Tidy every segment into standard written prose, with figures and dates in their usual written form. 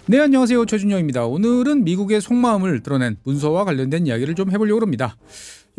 네, 안녕하세요. 최준영입니다. 오늘은 미국의 속마음을 드러낸 문서와 관련된 이야기를 좀 해보려고 합니다.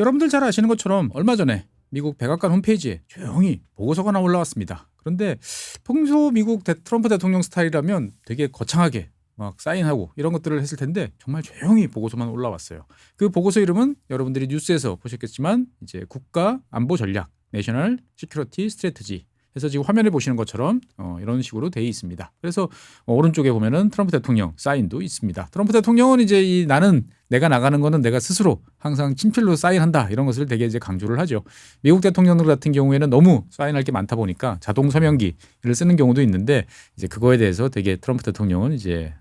여러분들 잘 아시는 것처럼 얼마 전에 미국 백악관 홈페이지에 조용히 보고서가 하나 올라왔습니다. 그런데 평소 미국 트럼프 대통령 스타일이라면 되게 거창하게 막 사인하고 이런 것들을 했을 텐데 정말 조용히 보고서만 올라왔어요. 그 보고서 이름은 여러분들이 뉴스에서 보셨겠지만 이제 국가 안보 전략, 내셔널 시큐리티 스트래티지 해서 지금 화면에 보시는 것처럼 이런 식으로 되어 있습니다. 그래서 오른쪽에 보면은 트럼프 대통령 사인도 있습니다. 트럼프 대통령은 이제 나는 내가 나가는 거는 내가 스스로 항상 친필로 사인한다 이런 것을 되게 이제 강조를 하죠. 미국 대통령들 같은 경우에는 너무 사인할 게 많다 보니까 자동 서명기를 쓰는 경우도 있는데 이제 그거에 대해서 되게 트럼프 대통령은 이제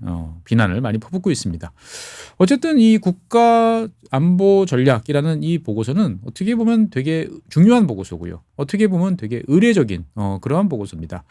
비난을 많이 퍼붓고 있습니다. 어쨌든 이 국가 안보 전략이라는 이 보고서는 어떻게 보면 되게 중요한 보고서고요. 어떻게 보면 되게 의례적인 그러한 보고서입니다.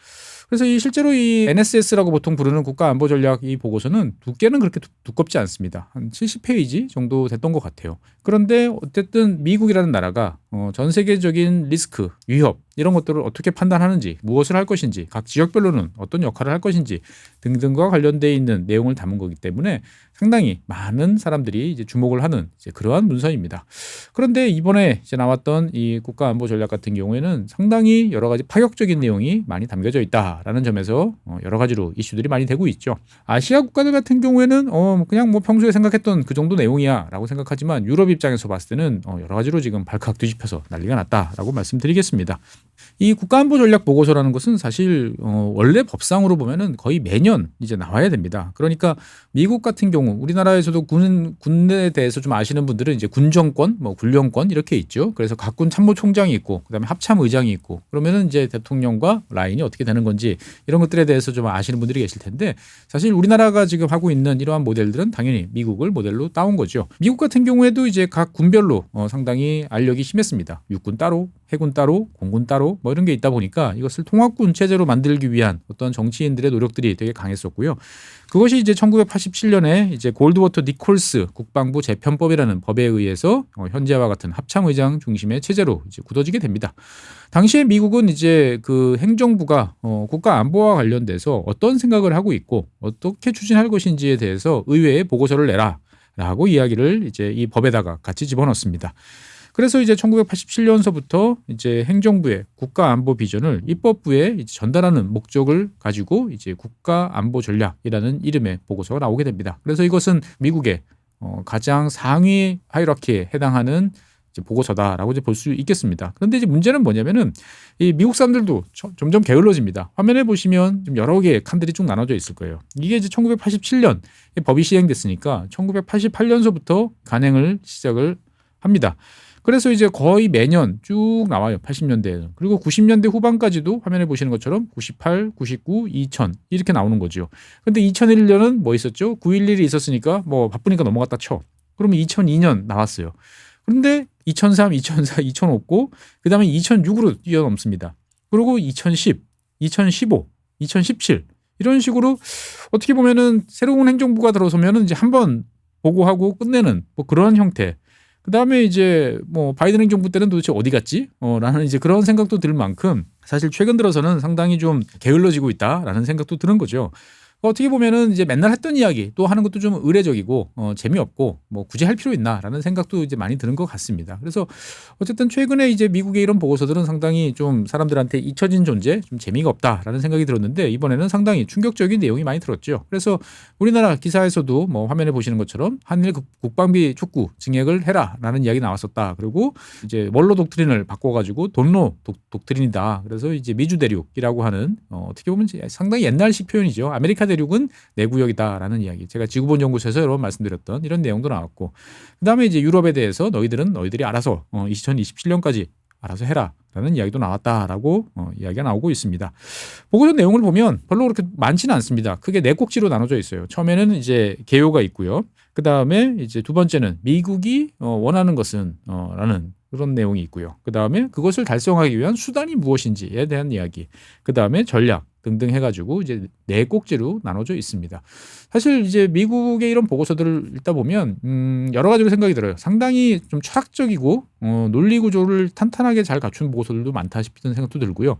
그래서 실제로 이 NSS라고 보통 부르는 국가 안보 전략 이 보고서는 두께는 그렇게 두껍지 않습니다. 한 70페이지 정도 됐던 것 같아요. 그런데 어쨌든 미국이라는 나라가 전 세계적인 리스크, 위협 이런 것들을 어떻게 판단하는지, 무엇을 할 것인지, 각 지역별로는 어떤 역할을 할 것인지 등등과 관련되어 있는 내용을 담은 거기 때문에 상당히 많은 사람들이 이제 주목을 하는 이제 그러한 문서입니다. 그런데 이번에 이제 나왔던 이 국가 안보 전략 같은 경우에는 상당히 여러 가지 파격적인 내용이 많이 담겨져 있다라는 점에서 여러 가지로 이슈들이 많이 되고 있죠. 아시아 국가들 같은 경우에는 그냥 뭐 평소에 생각했던 그 정도 내용이야라고 생각하지만 유럽 입장에서 봤을 때는 여러 가지로 지금 발칵 뒤집혀서 난리가 났다라고 말씀드리겠습니다. 이 국가안보전략 보고서라는 것은 사실 원래 법상으로 보면은 거의 매년 이제 나와야 됩니다. 그러니까 미국 같은 경우 우리나라에서도 군에 대해서 좀 아시는 분들은 이제 군정권, 뭐 군령권 이렇게 있죠. 그래서 각군 참모총장이 있고 그다음에 합참의장이 있고 그러면은 이제 대통령과 라인이 어떻게 되는 건지 이런 것들에 대해서 좀 아시는 분들이 계실 텐데 사실 우리나라가 지금 하고 있는 이러한 모델들은 당연히 미국을 모델로 따온 거죠. 미국 같은 경우에도 이제 각 군별로 상당히 알력이 심했습니다. 육군 따로, 해군 따로, 공군 따로 뭐 이런 게 있다 보니까 이것을 통합군 체제로 만들기 위한 어떤 정치인들의 노력들이 되게 강했었고요. 그것이 이제 1987년에 이제 골드워터 니콜스 국방부 재편법이라는 법에 의해서 현재와 같은 합참의장 중심의 체제로 이제 굳어지게 됩니다. 당시에 미국은 이제 그 행정부가 국가 안보와 관련돼서 어떤 생각을 하고 있고 어떻게 추진할 것인지에 대해서 의회에 보고서를 내라라고 이야기를 이제 이 법에다가 같이 집어넣습니다. 그래서 이제 1987년서부터 이제 행정부의 국가 안보 비전을 입법부에 이제 전달하는 목적을 가지고 이제 국가 안보 전략이라는 이름의 보고서가 나오게 됩니다. 그래서 이것은 미국의 가장 상위 하이라키에 해당하는 이제 보고서다라고 이제 볼 수 있겠습니다. 그런데 이제 문제는 뭐냐면은 이 미국 사람들도 점점 게을러집니다. 화면에 보시면 좀 여러 개의 칸들이 쭉 나눠져 있을 거예요. 이게 이제 1987년 법이 시행됐으니까 1988년서부터 간행을 시작을 합니다. 그래서 이제 거의 매년 쭉 나와요. 80년대에는. 그리고 90년대 후반까지도 화면에 보시는 것처럼 98, 99, 2000 이렇게 나오는 거죠. 근데 2001년은 뭐 있었죠? 9.11이 있었으니까 뭐 바쁘니까 넘어갔다 쳐. 그러면 2002년 나왔어요. 그런데 2003, 2004, 2005고 그다음에 2006으로 뛰어넘습니다. 그리고 2010, 2015, 2017 이런 식으로 어떻게 보면은 새로운 행정부가 들어서면은 이제 한번 보고하고 끝내는 뭐 그런 형태. 그다음에 이제 뭐 바이든 행정부 때는 도대체 어디 갔지? 라는 이제 그런 생각도 들 만큼 사실 최근 들어서는 상당히 좀 게을러지고 있다라는 생각도 드는 거죠. 어떻게 보면은 이제 맨날 했던 이야기 또 하는 것도 좀 의례적이고 재미없고 뭐 굳이 할 필요 있나라는 생각도 이제 많이 드는 것 같습니다. 그래서 어쨌든 최근에 이제 미국의 이런 보고서들은 상당히 좀 사람들한테 잊혀진 존재, 좀 재미가 없다라는 생각이 들었는데 이번에는 상당히 충격적인 내용이 많이 들었죠. 그래서 우리나라 기사에서도 뭐 화면에 보시는 것처럼 한일 국방비 촉구 증액을 해라라는 이야기 나왔었다. 그리고 이제 원로 독트린을 바꿔가지고 돈로 독트린이다. 그래서 이제 미주 대륙이라고 하는 어떻게 보면 상당히 옛날식 표현이죠. 아메리카 대륙은 내 구역이다라는 이야기. 제가 지구본 연구소에서 여러 번 말씀드렸던 이런 내용도 나왔고, 그다음에 이제 유럽에 대해서 너희들이 알아서 2027년까지 알아서 해라라는 이야기도 나왔다라고 이야기가 나오고 있습니다. 보고서 내용을 보면 별로 그렇게 많지는 않습니다. 크게 네 꼭지로 나눠져 있어요. 처음에는 이제 개요가 있고요. 그다음에 이제 두 번째는 미국이 원하는 것은 라는 그런 내용이 있고요. 그다음에 그것을 달성하기 위한 수단이 무엇인지에 대한 이야기. 그다음에 전략. 등등 해가지고 이제 4꼭지로 나눠져 있습니다. 사실 이제 미국의 이런 보고서들을 읽다 보면 여러 가지로 생각이 들어요. 상당히 좀 철학적이고 논리 구조를 탄탄하게 잘 갖춘 보고서들도 많다 싶은 생각도 들고요.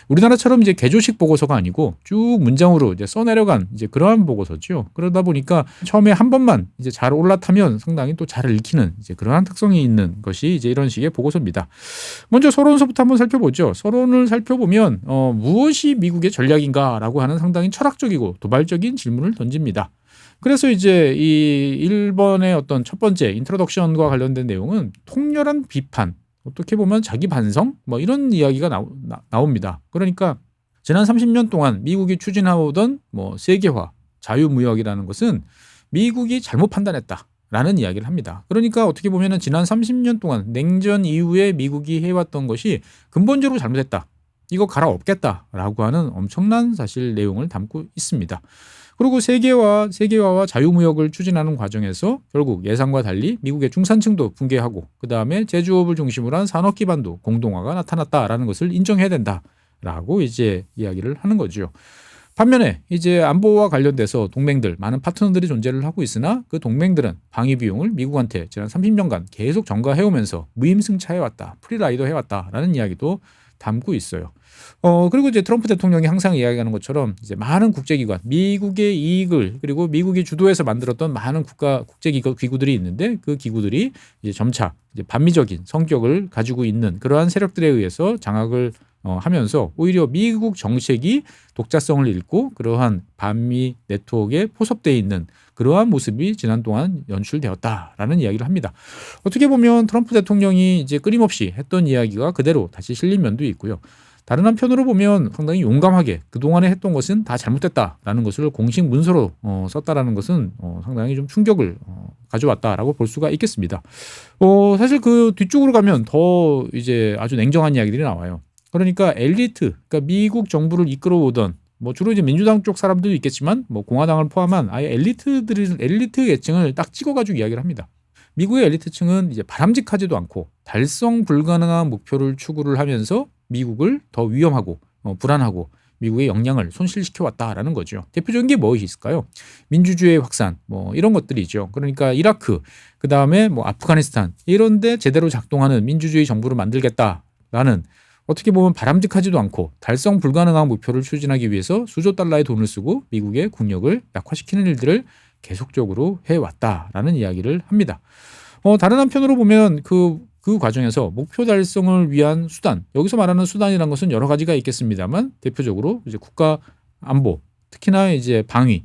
우리나라처럼 이제 개조식 보고서가 아니고 쭉 문장으로 이제 써내려간 이제 그러한 보고서죠. 그러다 보니까 처음에 한 번만 이제 잘 올라타면 상당히 또 잘 읽히는 이제 그러한 특성이 있는 것이 이제 이런 식의 보고서입니다. 먼저 서론서부터 한번 살펴보죠. 서론을 살펴보면 무엇이 미국의 전략인가라고 하는 상당히 철학적이고 도발적인 질문을 던집니다. 그래서 이제 이 1번의 어떤 첫 번째 인트로덕션과 관련된 내용은 통렬한 비판, 어떻게 보면 자기 반성 뭐 이런 이야기가 나옵니다. 그러니까 지난 30년 동안 미국이 추진하오던 뭐 세계화, 자유무역이라는 것은 미국이 잘못 판단했다라는 이야기를 합니다. 그러니까 어떻게 보면은 지난 30년 동안 냉전 이후에 미국이 해왔던 것이 근본적으로 잘못했다. 이거 갈아엎겠다라고 하는 엄청난 사실 내용을 담고 있습니다. 그리고 세계화와 자유무역을 추진하는 과정에서 결국 예상과 달리 미국의 중산층도 붕괴하고 그다음에 제조업을 중심으로 한 산업 기반도 공동화가 나타났다라는 것을 인정해야 된다라고 이제 이야기를 하는 거죠. 반면에 이제 안보와 관련돼서 동맹들 많은 파트너들이 존재를 하고 있으나 그 동맹들은 방위 비용을 미국한테 지난 30년간 계속 전가해오면서 무임승차해왔다, 프리라이더 해왔다라는 이야기도 담고 있어요. 그리고 이제 트럼프 대통령이 항상 이야기하는 것처럼 이제 많은 국제기관, 미국의 이익을 그리고 미국이 주도해서 만들었던 많은 국제기구들이 있는데 그 기구들이 이제 점차 이제 반미적인 성격을 가지고 있는 그러한 세력들에 의해서 장악을 하면서 오히려 미국 정책이 독자성을 잃고 그러한 반미 네트워크에 포섭되어 있는 그러한 모습이 지난 동안 연출되었다라는 이야기를 합니다. 어떻게 보면 트럼프 대통령이 이제 끊임없이 했던 이야기가 그대로 다시 실린 면도 있고요. 다른 한편으로 보면 상당히 용감하게 그동안에 했던 것은 다 잘못됐다라는 것을 공식 문서로 썼다라는 것은 상당히 좀 충격을 가져왔다라고 볼 수가 있겠습니다. 사실 그 뒤쪽으로 가면 더 이제 아주 냉정한 이야기들이 나와요. 그러니까 엘리트, 그러니까 미국 정부를 이끌어오던 뭐 주로 이제 민주당 쪽 사람들도 있겠지만 뭐 공화당을 포함한 아예 엘리트 계층을 딱 찍어가지고 이야기를 합니다. 미국의 엘리트층은 이제 바람직하지도 않고 달성 불가능한 목표를 추구를 하면서 미국을 더 위험하고 불안하고 미국의 역량을 손실시켜 왔다라는 거죠. 대표적인 게 무엇이 있을까요? 민주주의 확산 뭐 이런 것들이죠. 그러니까 이라크, 그다음에 뭐 아프가니스탄 이런 데 제대로 작동하는 민주주의 정부를 만들겠다라는 어떻게 보면 바람직하지도 않고 달성 불가능한 목표를 추진하기 위해서 수조 달러의 돈을 쓰고 미국의 국력을 약화시키는 일들을 계속적으로 해왔다라는 이야기를 합니다. 다른 한편으로 보면 그 과정에서 목표 달성을 위한 수단, 여기서 말하는 수단이라는 것은 여러 가지가 있겠습니다만 대표적으로 이제 국가 안보, 특히나 이제 방위,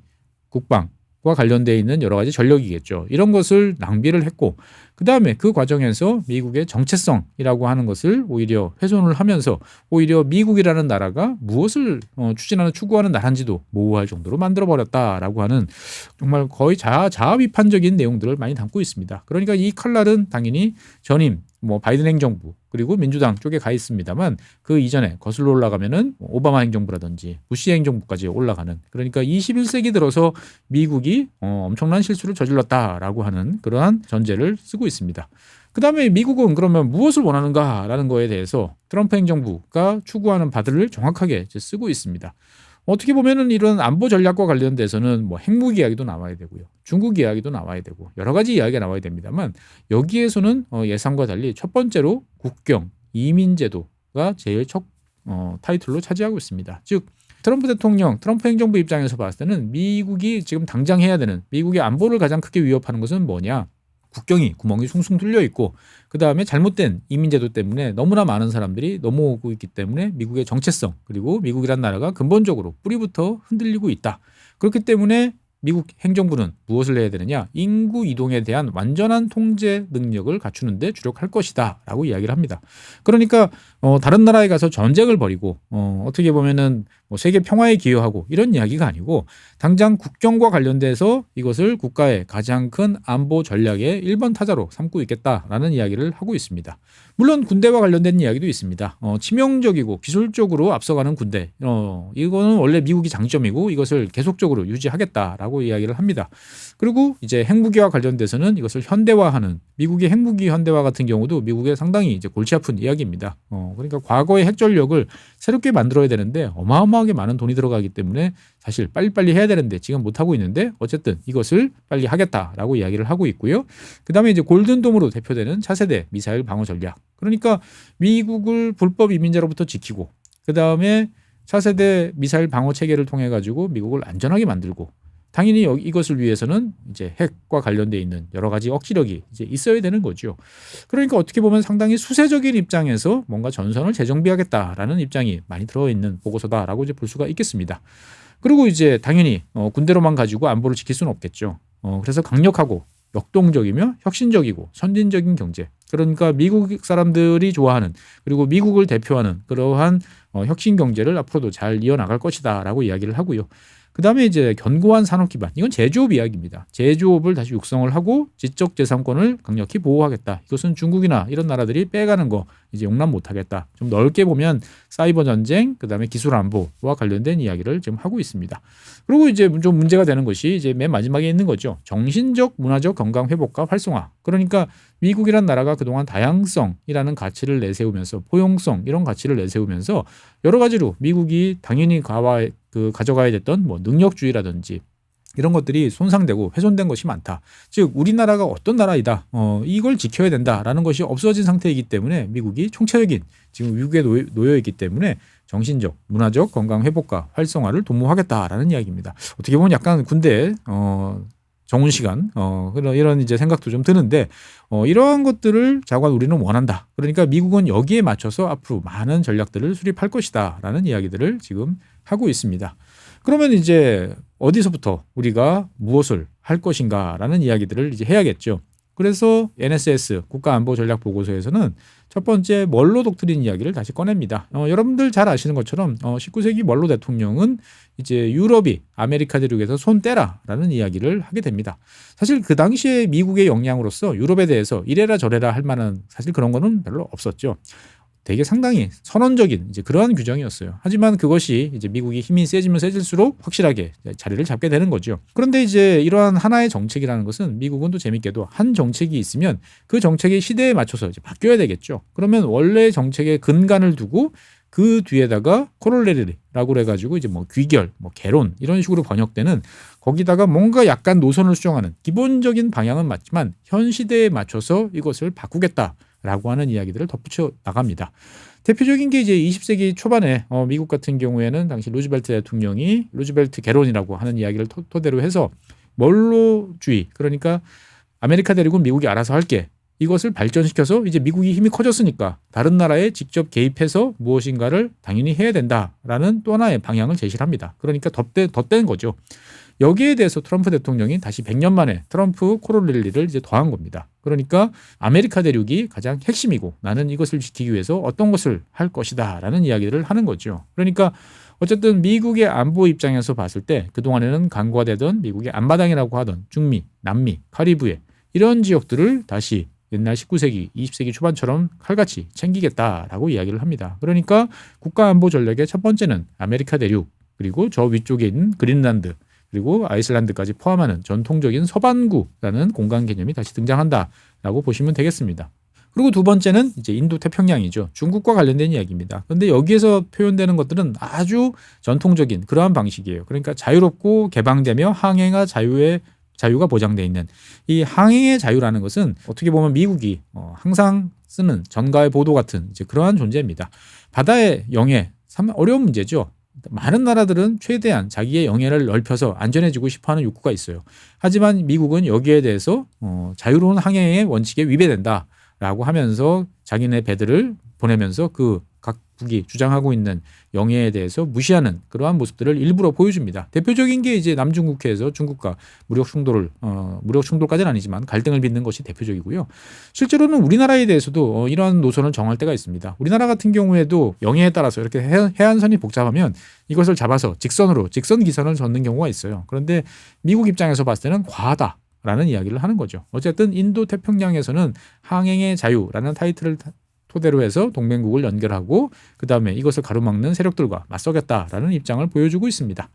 국방과 관련되어 있는 여러 가지 전력이겠죠. 이런 것을 낭비를 했고 그다음에 그 과정에서 미국의 정체성이라고 하는 것을 오히려 훼손을 하면서 오히려 미국이라는 나라가 무엇을 추구하는 나라인지도 모호할 정도로 만들어버렸다라고 하는 정말 거의 자아 비판적인 내용들을 많이 담고 있습니다. 그러니까 이 칼날은 당연히 전임 뭐 바이든 행정부 그리고 민주당 쪽에 가 있습니다만 그 이전에 거슬러 올라가면은 오바마 행정부라든지 부시 행정부까지 올라가는 그러니까 21세기 들어서 미국이 엄청난 실수를 저질렀다라고 하는 그러한 전제를 쓰고 있습니다. 그다음에 미국은 그러면 무엇을 원하는가라는 거에 대해서 트럼프 행정부가 추구하는 바들을 정확하게 쓰고 있습니다. 어떻게 보면은 이런 안보 전략과 관련돼서는 뭐 핵무기 이야기도 나와야 되고요. 중국 이야기도 나와야 되고 여러 가지 이야기가 나와야 됩니다만 여기에서는 예상과 달리 첫 번째로 국경, 이민 제도가 제일 첫 타이틀로 차지하고 있습니다. 즉 트럼프 대통령, 트럼프 행정부 입장에서 봤을 때는 미국이 지금 당장 해야 되는 미국의 안보를 가장 크게 위협하는 것은 뭐냐? 국경이 구멍이 숭숭 뚫려 있고 그다음에 잘못된 이민제도 때문에 너무나 많은 사람들이 넘어오고 있기 때문에 미국의 정체성 그리고 미국이란 나라가 근본적으로 뿌리부터 흔들리고 있다. 그렇기 때문에 미국 행정부는 무엇을 해야 되느냐? 인구 이동에 대한 완전한 통제 능력을 갖추는 데 주력할 것이다 라고 이야기를 합니다. 그러니까 다른 나라에 가서 전쟁을 벌이고 어떻게 보면은 뭐 세계 평화에 기여하고 이런 이야기가 아니고 당장 국경과 관련돼서 이것을 국가의 가장 큰 안보 전략의 1번 타자로 삼고 있겠다라는 이야기를 하고 있습니다. 물론 군대와 관련된 이야기도 있습니다. 치명적이고 기술적으로 앞서가는 군대. 이거는 원래 미국이 장점이고 이것을 계속적으로 유지하겠다라고 이야기를 합니다. 그리고 이제 핵무기와 관련돼서는 이것을 현대화하는 미국의 핵무기 현대화 같은 경우도 미국에 상당히 이제 골치 아픈 이야기입니다. 그러니까 과거의 핵전력을 새롭게 만들어야 되는데 어마어마하게 많은 돈이 들어가기 때문에 사실 빨리빨리 해야 되는데 지금 못하고 있는데 어쨌든 이것을 빨리 하겠다라고 이야기를 하고 있고요. 그다음에 이제 골든돔으로 대표되는 차세대 미사일 방어 전략. 그러니까 미국을 불법 이민자로부터 지키고 그다음에 차세대 미사일 방어 체계를 통해 가지고 미국을 안전하게 만들고 당연히 이것을 위해서는 이제 핵과 관련돼 있는 여러 가지 억지력이 이제 있어야 되는 거죠. 그러니까 어떻게 보면 상당히 수세적인 입장에서 뭔가 전선을 재정비하겠다라는 입장이 많이 들어있는 보고서다라고 이제 볼 수가 있겠습니다. 그리고 이제 당연히 군대로만 가지고 안보를 지킬 수는 없겠죠. 그래서 강력하고 역동적이며 혁신적이고 선진적인 경제. 그러니까 미국 사람들이 좋아하는 그리고 미국을 대표하는 그러한 혁신 경제를 앞으로도 잘 이어나갈 것이다라고 이야기를 하고요. 그다음에 이제 견고한 산업 기반. 이건 제조업 이야기입니다. 제조업을 다시 육성을 하고 지적 재산권을 강력히 보호하겠다. 이것은 중국이나 이런 나라들이 빼가는 거 이제 용납 못하겠다. 좀 넓게 보면 사이버 전쟁, 그다음에 기술 안보와 관련된 이야기를 지금 하고 있습니다. 그리고 이제 좀 문제가 되는 것이 이제 맨 마지막에 있는 거죠. 정신적, 문화적 건강 회복과 활성화. 그러니까 미국이란 나라가 그동안 다양성이라는 가치를 내세우면서 포용성 이런 가치를 내세우면서 여러 가지로 미국이 당연히 가져가야 됐던 뭐 능력주의라든지 이런 것들이 손상되고 훼손된 것이 많다. 즉 우리나라가 어떤 나라이다. 이걸 지켜야 된다라는 것이 없어진 상태이기 때문에 미국이 총체적인 지금 위기에 놓여 있기 때문에 정신적, 문화적 건강 회복과 활성화를 도모하겠다라는 이야기입니다. 어떻게 보면 약간 군대 정훈 시간 이런 이제 생각도 좀 드는데 이러한 것들을 자관 우리는 원한다. 그러니까 미국은 여기에 맞춰서 앞으로 많은 전략들을 수립할 것이다라는 이야기들을 지금 하고 있습니다. 그러면 이제 어디서부터 우리가 무엇을 할 것인가라는 이야기들을 이제 해야겠죠. 그래서 NSS 국가안보전략보고서에서는 첫 번째 멀로 독트린 이야기를 다시 꺼냅니다. 여러분들 잘 아시는 것처럼 19세기 멀로 대통령은 이제 유럽이 아메리카 대륙에서 손 떼라라는 이야기를 하게 됩니다. 사실 그 당시에 미국의 역량으로서 유럽에 대해서 이래라 저래라 할 만한 사실 그런 거는 별로 없었죠. 되게 상당히 선언적인 이제 그러한 규정이었어요. 하지만 그것이 이제 미국이 힘이 세지면 세질수록 확실하게 자리를 잡게 되는 거죠. 그런데 이제 이러한 하나의 정책이라는 것은 미국은 또 재밌게도 한 정책이 있으면 그 정책의 시대에 맞춰서 이제 바뀌어야 되겠죠. 그러면 원래 정책의 근간을 두고 그 뒤에다가 코롤레리라고 해가지고 이제 뭐 귀결, 뭐 개론 이런 식으로 번역되는 거기다가 뭔가 약간 노선을 수정하는 기본적인 방향은 맞지만 현 시대에 맞춰서 이것을 바꾸겠다. 라고 하는 이야기들을 덧붙여 나갑니다. 대표적인 게 이제 20세기 초반에 미국 같은 경우에는 당시 루즈벨트 대통령이 루즈벨트 개론이라고 하는 이야기를 토대로 해서 멀로주의 그러니까 아메리카 대륙은 미국이 알아서 할게 이것을 발전시켜서 이제 미국이 힘이 커졌으니까 다른 나라에 직접 개입해서 무엇인가를 당연히 해야 된다라는 또 하나의 방향을 제시를 합니다. 그러니까 덧댄 거죠. 여기에 대해서 트럼프 대통령이 다시 100년 만에 트럼프 코롤렐리를 이제 더한 겁니다. 그러니까 아메리카 대륙이 가장 핵심이고 나는 이것을 지키기 위해서 어떤 것을 할 것이다라는 이야기를 하는 거죠. 그러니까 어쨌든 미국의 안보 입장에서 봤을 때 그동안에는 간과되던 미국의 앞마당이라고 하던 중미, 남미, 카리브해 이런 지역들을 다시 옛날 19세기, 20세기 초반처럼 칼같이 챙기겠다라고 이야기를 합니다. 그러니까 국가안보 전략의 첫 번째는 아메리카 대륙 그리고 저 위쪽에 있는 그린란드 그리고 아이슬란드까지 포함하는 전통적인 서반구라는 공간 개념이 다시 등장한다라고 보시면 되겠습니다. 그리고 두 번째는 이제 인도 태평양이죠. 중국과 관련된 이야기입니다. 그런데 여기에서 표현되는 것들은 아주 전통적인 그러한 방식이에요. 그러니까 자유롭고 개방되며 항해가 자유가 보장되어 있는 이 항해의 자유라는 것은 어떻게 보면 미국이 항상 쓰는 전가의 보도 같은 이제 그러한 존재입니다. 바다의 영해 참 어려운 문제죠. 많은 나라들은 최대한 자기의 영해를 넓혀서 안전해지고 싶어하는 욕구가 있어요. 하지만 미국은 여기에 대해서 자유로운 항해의 원칙에 위배된다라고 하면서 자기네 배들을 보내면서 그 각 북이 주장하고 있는 영해에 대해서 무시하는 그러한 모습들을 일부러 보여줍니다. 대표적인 게 이제 남중국해에서 중국과 무력 충돌까지는 아니지만 갈등을 빚는 것이 대표적이고요. 실제로는 우리나라에 대해서도 이러한 노선을 정할 때가 있습니다. 우리나라 같은 경우에도 영해에 따라서 이렇게 해안선이 복잡하면 이것을 잡아서 직선 기선을 젓는 경우가 있어요. 그런데 미국 입장에서 봤을 때는 과하다라는 이야기를 하는 거죠. 어쨌든 인도 태평양에서는 항행의 자유라는 타이틀을 토대로 해서 동맹국을 연결하고 그다음에 이것을 가로막는 세력들과 맞서겠다라는 입장을 보여주고 있습니다.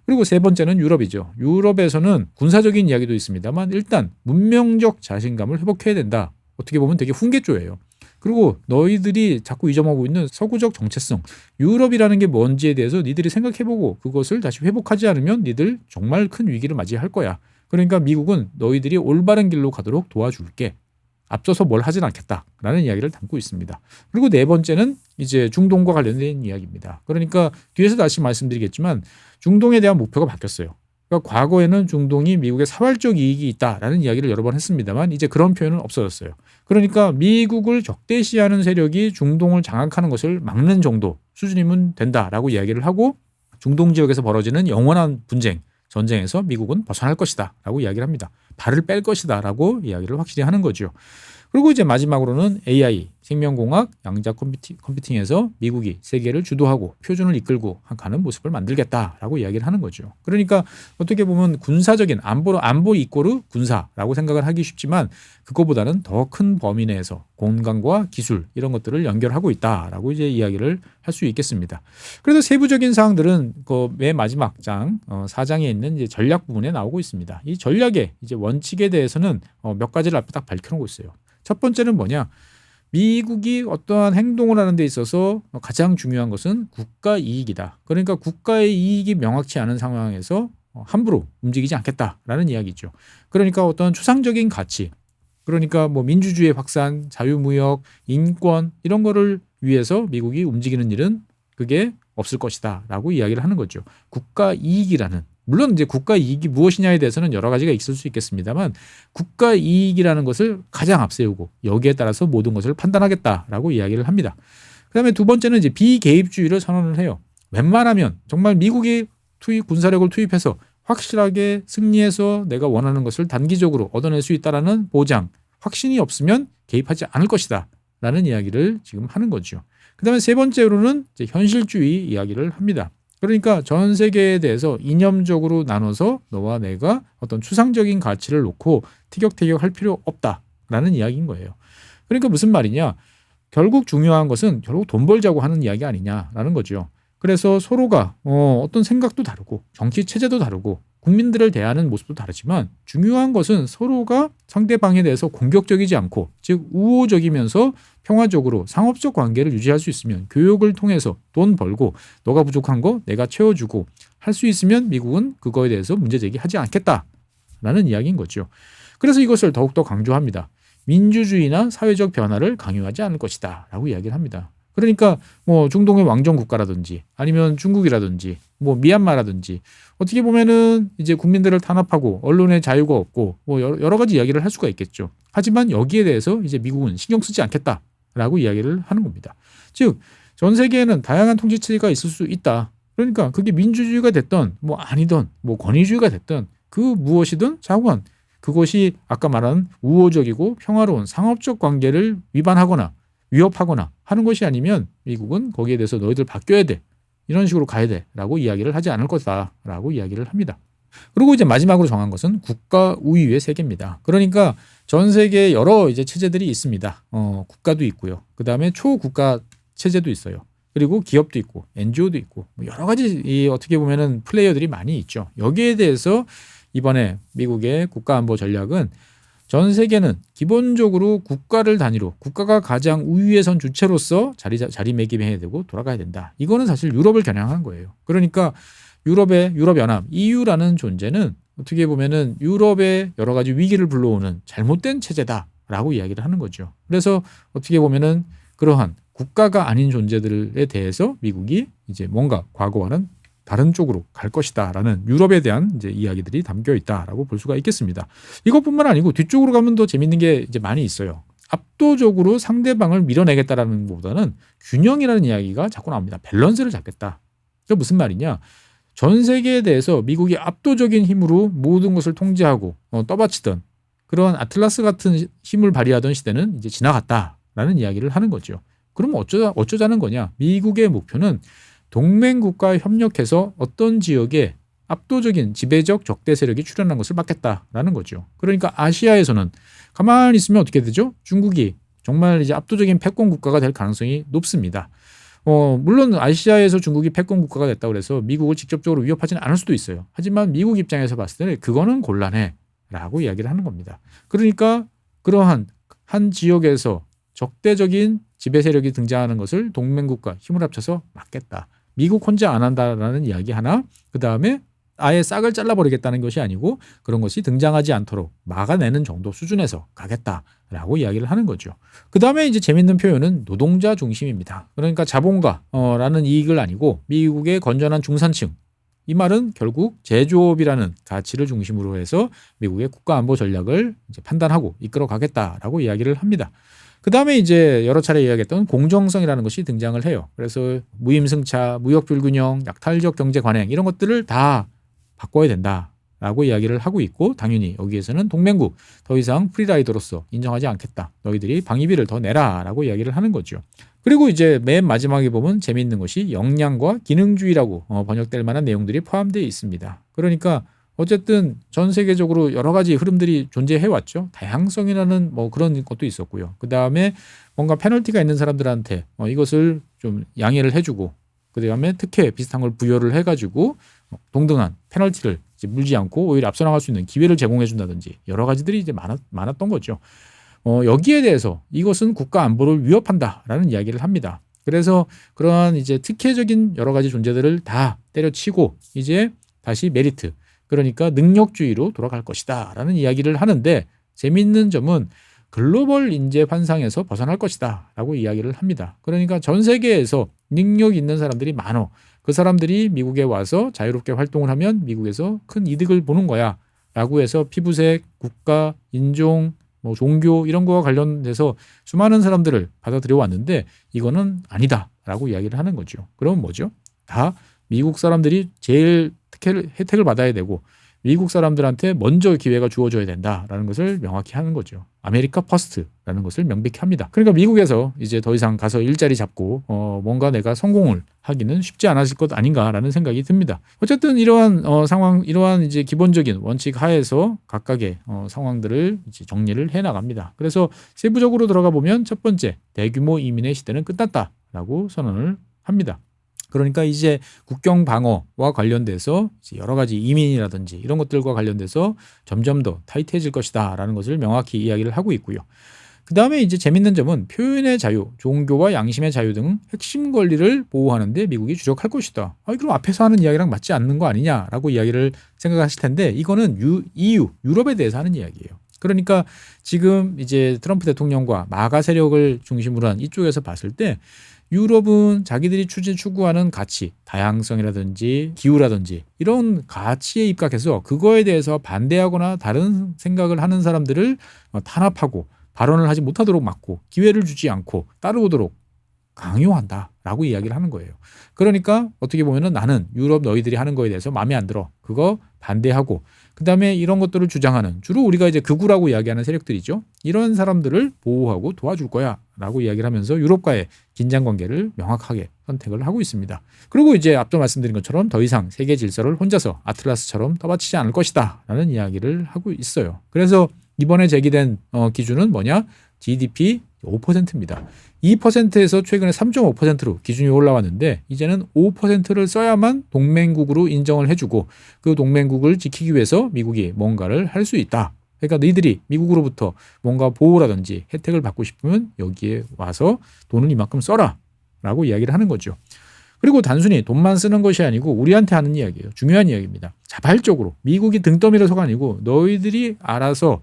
그리고 세 번째는 유럽이죠. 유럽에서는 군사적인 이야기도 있습니다만 일단 문명적 자신감을 회복해야 된다. 어떻게 보면 되게 훈계조예요. 그리고 너희들이 자꾸 잊어먹고 있는 서구적 정체성, 유럽이라는 게 뭔지에 대해서 니들이 생각해보고 그것을 다시 회복하지 않으면 니들 정말 큰 위기를 맞이할 거야. 그러니까 미국은 너희들이 올바른 길로 가도록 도와줄게. 앞서서 뭘 하진 않겠다라는 이야기를 담고 있습니다. 그리고 네 번째는 이제 중동과 관련된 이야기입니다. 그러니까 뒤에서 다시 말씀드리겠지만 중동에 대한 목표가 바뀌었어요. 그러니까 과거에는 중동이 미국의 사활적 이익이 있다라는 이야기를 여러 번 했습니다만 이제 그런 표현은 없어졌어요. 그러니까 미국을 적대시하는 세력이 중동을 장악하는 것을 막는 정도 수준이면 된다라고 이야기를 하고 중동 지역에서 벌어지는 영원한 분쟁, 전쟁에서 미국은 벗어날 것이다 라고 이야기를 합니다. 발을 뺄 것이다 라고 이야기를 확실히 하는 거죠. 그리고 이제 마지막으로는 AI, 생명공학, 양자 컴퓨팅에서 미국이 세계를 주도하고 표준을 이끌고 가는 모습을 만들겠다라고 이야기를 하는 거죠. 그러니까 어떻게 보면 군사적인 안보 이꼬르 군사라고 생각을 하기 쉽지만 그거보다는 더 큰 범위 내에서 공간과 기술 이런 것들을 연결하고 있다라고 이제 이야기를 할 수 있겠습니다. 그래서 세부적인 사항들은 그 맨 마지막 장 4장에 있는 이제 전략 부분에 나오고 있습니다. 이 전략의 이제 원칙에 대해서는 몇 가지를 앞에 딱 밝혀놓고 있어요. 첫 번째는 뭐냐? 미국이 어떠한 행동을 하는 데 있어서 가장 중요한 것은 국가 이익이다. 그러니까 국가의 이익이 명확치 않은 상황에서 함부로 움직이지 않겠다라는 이야기죠. 그러니까 어떤 추상적인 가치, 그러니까 뭐 민주주의 확산, 자유무역, 인권 이런 거를 위해서 미국이 움직이는 일은 그게 없을 것이다라고 이야기를 하는 거죠. 국가 이익이라는, 물론 이제 국가 이익이 무엇이냐에 대해서는 여러 가지가 있을 수 있겠습니다만 국가 이익이라는 것을 가장 앞세우고 여기에 따라서 모든 것을 판단하겠다라고 이야기를 합니다. 그다음에 두 번째는 이제 비개입주의를 선언을 해요. 웬만하면 정말 미국이 군사력을 투입해서 확실하게 승리해서 내가 원하는 것을 단기적으로 얻어낼 수 있다라는 보장, 확신이 없으면 개입하지 않을 것이다 라는 이야기를 지금 하는 거죠. 그다음에 세 번째로는 이제 현실주의 이야기를 합니다. 그러니까 전 세계에 대해서 이념적으로 나눠서 너와 내가 어떤 추상적인 가치를 놓고 티격태격할 필요 없다라는 이야기인 거예요. 그러니까 무슨 말이냐? 결국 중요한 것은 결국 돈 벌자고 하는 이야기 아니냐라는 거죠. 그래서 서로가 어떤 생각도 다르고 정치 체제도 다르고 국민들을 대하는 모습도 다르지만 중요한 것은 서로가 상대방에 대해서 공격적이지 않고 즉 우호적이면서 평화적으로 상업적 관계를 유지할 수 있으면 교육을 통해서 돈 벌고 너가 부족한 거 내가 채워주고 할 수 있으면 미국은 그거에 대해서 문제 제기하지 않겠다라는 이야기인 거죠. 그래서 이것을 더욱더 강조합니다. 민주주의나 사회적 변화를 강요하지 않을 것이다 라고 이야기를 합니다. 그러니까 뭐 중동의 왕정 국가라든지 아니면 중국이라든지 뭐 미얀마라든지 어떻게 보면은 이제 국민들을 탄압하고 언론의 자유가 없고 뭐 여러 가지 이야기를 할 수가 있겠죠. 하지만 여기에 대해서 이제 미국은 신경 쓰지 않겠다라고 이야기를 하는 겁니다. 즉 전 세계에는 다양한 통치 체제가 있을 수 있다. 그러니까 그게 민주주의가 됐던 뭐 아니던 뭐 권위주의가 됐던 그 무엇이든 자관 그것이 아까 말한 우호적이고 평화로운 상업적 관계를 위반하거나 위협하거나 하는 것이 아니면 미국은 거기에 대해서 너희들 바뀌어야 돼. 이런 식으로 가야 돼. 라고 이야기를 하지 않을 거다. 라고 이야기를 합니다. 그리고 이제 마지막으로 정한 것은 국가 우위의 세계입니다. 그러니까 전 세계에 여러 이제 체제들이 있습니다. 국가도 있고요. 그 다음에 초국가 체제도 있어요. 그리고 기업도 있고 NGO도 있고 뭐 여러 가지 어떻게 보면은 플레이어들이 많이 있죠. 여기에 대해서 이번에 미국의 국가안보 전략은 전 세계는 기본적으로 국가를 단위로 국가가 가장 우위에 선 주체로서 자리매김해야 되고 돌아가야 된다. 이거는 사실 유럽을 겨냥한 거예요. 그러니까 유럽연합 EU라는 존재는 어떻게 보면은 유럽의 여러 가지 위기를 불러오는 잘못된 체제다라고 이야기를 하는 거죠. 그래서 어떻게 보면은 그러한 국가가 아닌 존재들에 대해서 미국이 이제 뭔가 과거와는 다른 쪽으로 갈 것이다라는 유럽에 대한 이제 이야기들이 담겨 있다라고 볼 수가 있겠습니다. 이것뿐만 아니고 뒤쪽으로 가면 더 재밌는 게 이제 많이 있어요. 압도적으로 상대방을 밀어내겠다라는 것보다는 균형이라는 이야기가 자꾸 나옵니다. 밸런스를 잡겠다. 그게 무슨 말이냐? 전 세계에 대해서 미국이 압도적인 힘으로 모든 것을 통제하고 떠받치던 그런 아틀라스 같은 힘을 발휘하던 시대는 이제 지나갔다라는 이야기를 하는 거죠. 그럼 어쩌자는 거냐? 미국의 목표는 동맹국가와 협력해서 어떤 지역에 압도적인 지배적 적대 세력이 출현한 것을 막겠다라는 거죠. 그러니까 아시아에서는 가만히 있으면 어떻게 되죠? 중국이 정말 이제 압도적인 패권 국가가 될 가능성이 높습니다. 물론 아시아에서 중국이 패권 국가가 됐다고 해서 미국을 직접적으로 위협하지는 않을 수도 있어요. 하지만 미국 입장에서 봤을 때는 그거는 곤란해라고 이야기를 하는 겁니다. 그러니까 그러한 한 지역에서 적대적인 지배 세력이 등장하는 것을 동맹국과 힘을 합쳐서 막겠다. 미국 혼자 안 한다라는 이야기 하나, 그 다음에 아예 싹을 잘라버리겠다는 것이 아니고 그런 것이 등장하지 않도록 막아내는 정도 수준에서 가겠다라고 이야기를 하는 거죠. 그 다음에 이제 재밌는 표현은 노동자 중심입니다. 그러니까 자본가라는 이익을 아니고 미국의 건전한 중산층, 이 말은 결국 제조업이라는 가치를 중심으로 해서 미국의 국가안보 전략을 이제 판단하고 이끌어 가겠다라고 이야기를 합니다. 그 다음에 이제 여러 차례 이야기했던 공정성이라는 것이 등장을 해요. 그래서 무임승차, 무역 불균형, 약탈적 경제 관행 이런 것들을 다 바꿔야 된다라고 이야기를 하고 있고, 당연히 여기에서는 동맹국 더 이상 프리라이더로서 인정하지 않겠다. 너희들이 방위비를 더 내라라고 이야기를 하는 거죠. 그리고 이제 맨 마지막에 보면 재미있는 것이 역량과 기능주의라고 번역될 만한 내용들이 포함되어 있습니다. 그러니까 어쨌든 전 세계적으로 여러 가지 흐름들이 존재해 왔죠. 다양성이라는 뭐 그런 것도 있었고요. 그 다음에 뭔가 페널티가 있는 사람들한테 이것을 좀 양해를 해주고, 그 다음에 특혜 비슷한 걸 부여를 해가지고 동등한 페널티를 이제 물지 않고 오히려 앞서 나갈 수 있는 기회를 제공해 준다든지 여러 가지들이 이제 많았던 거죠. 여기에 대해서 이것은 국가 안보를 위협한다라는 이야기를 합니다. 그래서 그러한 이제 특혜적인 여러 가지 존재들을 다 때려치고 이제 다시 메리트, 그러니까 능력주의로 돌아갈 것이다라는 이야기를 하는데, 재미있는 점은 글로벌 인재 환상에서 벗어날 것이다라고 이야기를 합니다. 그러니까 전 세계에서 능력 있는 사람들이 많어. 그 사람들이 미국에 와서 자유롭게 활동을 하면 미국에서 큰 이득을 보는 거야 라고 해서 피부색, 국가, 인종, 뭐 종교 이런 거와 관련돼서 수많은 사람들을 받아들여 왔는데 이거는 아니다라고 이야기를 하는 거죠. 그럼 뭐죠? 다 미국 사람들이 제일 혜택을 받아야 되고 미국 사람들한테 먼저 기회가 주어져야 된다라는 것을 명확히 하는 거죠. 아메리카 퍼스트라는 것을 명백히 합니다. 그러니까 미국에서 이제 더 이상 가서 일자리 잡고 뭔가 내가 성공을 하기는 쉽지 않았을 것 아닌가라는 생각이 듭니다. 어쨌든 이러한 상황, 이러한 이제 기본적인 원칙 하에서 각각의 상황들을 이제 정리를 해 나갑니다. 그래서 세부적으로 들어가 보면 첫 번째, 대규모 이민의 시대는 끝났다라고 선언을 합니다. 그러니까 이제 국경 방어와 관련돼서 여러 가지 이민이라든지 이런 것들과 관련돼서 점점 더 타이트해질 것이다라는 것을 명확히 이야기를 하고 있고요. 그 다음에 이제 재밌는 점은 표현의 자유, 종교와 양심의 자유 등 핵심 권리를 보호하는데 미국이 주력할 것이다. 그럼 앞에서 하는 이야기랑 맞지 않는 거 아니냐라고 이야기를 생각하실 텐데, 이거는 EU, 유럽에 대해서 하는 이야기예요. 그러니까 지금 이제 트럼프 대통령과 마가 세력을 중심으로 한 이쪽에서 봤을 때 유럽은 자기들이 추구하는 가치, 다양성이라든지 기후라든지 이런 가치에 입각해서 그거에 대해서 반대하거나 다른 생각을 하는 사람들을 탄압하고 발언을 하지 못하도록 막고 기회를 주지 않고 따르도록 강요한다라고 이야기를 하는 거예요. 그러니까 어떻게 보면은 나는 유럽 너희들이 하는 거에 대해서 마음에 안 들어. 그거 반대하고, 그다음에 이런 것들을 주장하는, 주로 우리가 이제 극우라고 이야기하는 세력들이죠. 이런 사람들을 보호하고 도와줄 거야라고 이야기를 하면서 유럽과의 긴장 관계를 명확하게 선택을 하고 있습니다. 그리고 이제 앞서 말씀드린 것처럼 더 이상 세계 질서를 혼자서 아틀라스처럼 떠받치지 않을 것이다라는 이야기를 하고 있어요. 그래서 이번에 제기된 기준은 뭐냐? GDP 5%입니다. 2%에서 최근에 3.5%로 기준이 올라왔는데 이제는 5%를 써야만 동맹국으로 인정을 해주고 그 동맹국을 지키기 위해서 미국이 뭔가를 할 수 있다. 그러니까 너희들이 미국으로부터 뭔가 보호라든지 혜택을 받고 싶으면 여기에 와서 돈을 이만큼 써라 라고 이야기를 하는 거죠. 그리고 단순히 돈만 쓰는 것이 아니고 우리한테 하는 이야기예요. 중요한 이야기입니다. 자발적으로 미국이 등 떠밀어서가 아니고 너희들이 알아서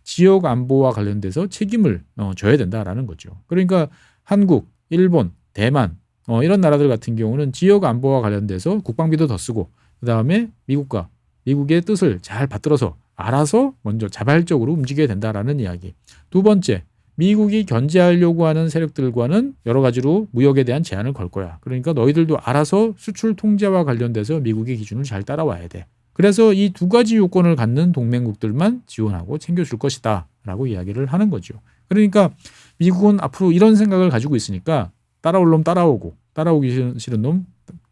지역 안보와 관련돼서 책임을 져야 된다라는 거죠. 그러니까 한국, 일본, 대만 이런 나라들 같은 경우는 지역 안보와 관련돼서 국방비도 더 쓰고 그다음에 미국의 뜻을 잘 받들어서 알아서 먼저 자발적으로 움직여야 된다라는 이야기. 두 번째, 미국이 견제하려고 하는 세력들과는 여러 가지로 무역에 대한 제한을 걸 거야. 그러니까 너희들도 알아서 수출 통제와 관련돼서 미국의 기준을 잘 따라와야 돼. 그래서 이 두 가지 요건을 갖는 동맹국들만 지원하고 챙겨줄 것이다 라고 이야기를 하는 거죠. 그러니까 미국은 앞으로 이런 생각을 가지고 있으니까 따라올 놈 따라오고 따라오기 싫은 놈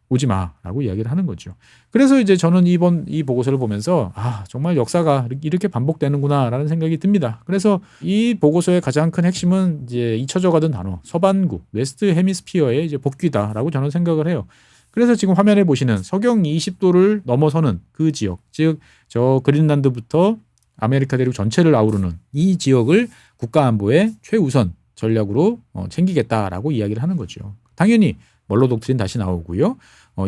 오지 마라고 이야기를 하는 거죠. 그래서 이제 저는 이번 이 보고서를 보면서 정말 역사가 이렇게 반복되는구나라는 생각이 듭니다. 그래서 이 보고서의 가장 큰 핵심은 이제 잊혀져 가던 단어 서반구 웨스트 헤미스피어의 이제 복귀다라고 저는 생각을 해요. 그래서 지금 화면에 보시는 서경 20도를 넘어서는 그 지역, 즉 저 그린란드부터 아메리카 대륙 전체를 아우르는 이 지역을 국가안보의 최우선 전략으로 챙기겠다라고 이야기를 하는 거죠. 당연히 멀로 독트린 다시 나오고요.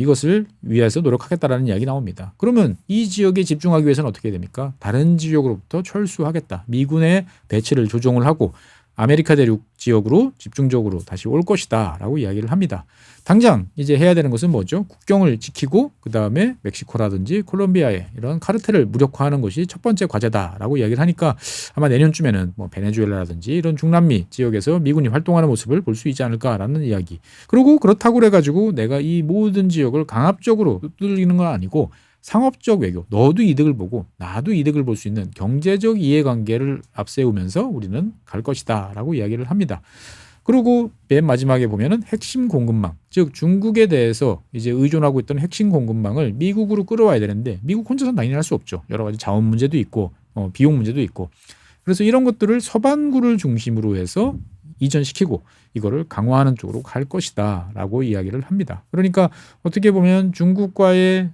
이것을 위해서 노력하겠다라는 이야기 나옵니다. 그러면 이 지역에 집중하기 위해서는 어떻게 됩니까? 다른 지역으로부터 철수하겠다. 미군의 배치를 조정을 하고 아메리카 대륙 지역으로 집중적으로 다시 올 것이다 라고 이야기를 합니다. 당장 이제 해야 되는 것은 뭐죠? 국경을 지키고 그 다음에 멕시코라든지 콜롬비아의 이런 카르텔을 무력화하는 것이 첫 번째 과제다라고 이야기를 하니까 아마 내년쯤에는 뭐 베네수엘라라든지 이런 중남미 지역에서 미군이 활동하는 모습을 볼 수 있지 않을까라는 이야기. 그리고 그렇다고 그래가지고 내가 이 모든 지역을 강압적으로 뚫리는 건 아니고 상업적 외교, 너도 이득을 보고 나도 이득을 볼 수 있는 경제적 이해관계를 앞세우면서 우리는 갈 것이다 라고 이야기를 합니다. 그리고 맨 마지막에 보면은 핵심 공급망, 즉 중국에 대해서 이제 의존하고 있던 핵심 공급망을 미국으로 끌어와야 되는데 미국 혼자서는 당연히 할 수 없죠. 여러 가지 자원 문제도 있고 비용 문제도 있고 그래서 이런 것들을 서반구를 중심으로 해서 이전시키고 이거를 강화하는 쪽으로 갈 것이다 라고 이야기를 합니다. 그러니까 어떻게 보면 중국과의